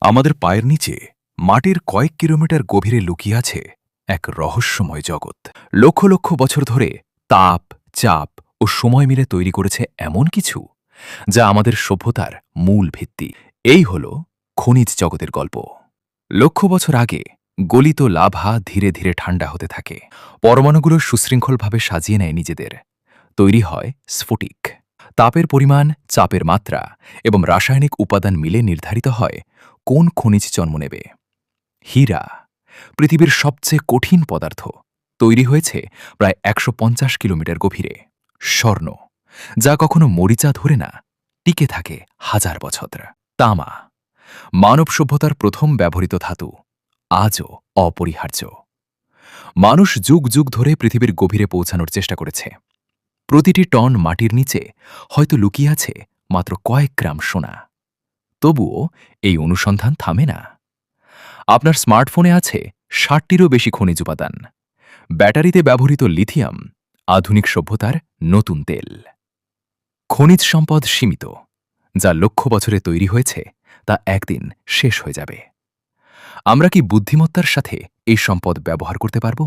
আমাদের পায়ের নিচে মাটির কয়েক কিলোমিটার গভীরে লুকিয়ে আছে এক রহস্যময় জগৎ। লক্ষ লক্ষ বছর ধরে তাপ, চাপ ও সময় মিলে তৈরি করেছে এমন কিছু যা আমাদের সভ্যতার মূল ভিত্তি। এই হল খনিজ জগতের গল্প। লক্ষ বছর আগে গলিত লাভা ধীরে ধীরে ঠান্ডা হতে থাকে। পরমাণুগুলো সুশৃঙ্খলভাবে সাজিয়ে নেয় নিজেদের। তৈরি হয় স্ফটিক। তাপের পরিমাণ, চাপের মাত্রা এবং রাসায়নিক উপাদান মিলে নির্ধারিত হয় কোন খনিজ জন্ম নেবে। হীরা, পৃথিবীর সবচেয়ে কঠিন পদার্থ, তৈরি হয়েছে প্রায় ১৫০ কিলোমিটার গভীরে। স্বর্ণ, যা কখনো মরিচা ধরে না, টিকে থাকে হাজার বছর। তামা, মানব সভ্যতার প্রথম ব্যবহৃত ধাতু, আজও অপরিহার্য। মানুষ যুগ যুগ ধরে পৃথিবীর গভীরে পৌঁছানোর চেষ্টা করেছে। প্রতিটি টন মাটির নিচে হয়তো লুকিয়ে আছে মাত্র কয়েক গ্রাম সোনা। তবুও এই অনুসন্ধান থামে না। আপনার স্মার্টফোনে আছে ৬০টিরও বেশি খনিজ উপাদান। ব্যাটারিতে ব্যবহৃত লিথিয়াম, আধুনিক সভ্যতার নতুন তেল। খনিজ সম্পদ সীমিত, যা লক্ষ বছরে তৈরি হয়েছে তা একদিন শেষ হয়ে যাবে। আমরা কি বুদ্ধিমত্তার সাথে এই সম্পদ ব্যবহার করতে পারব?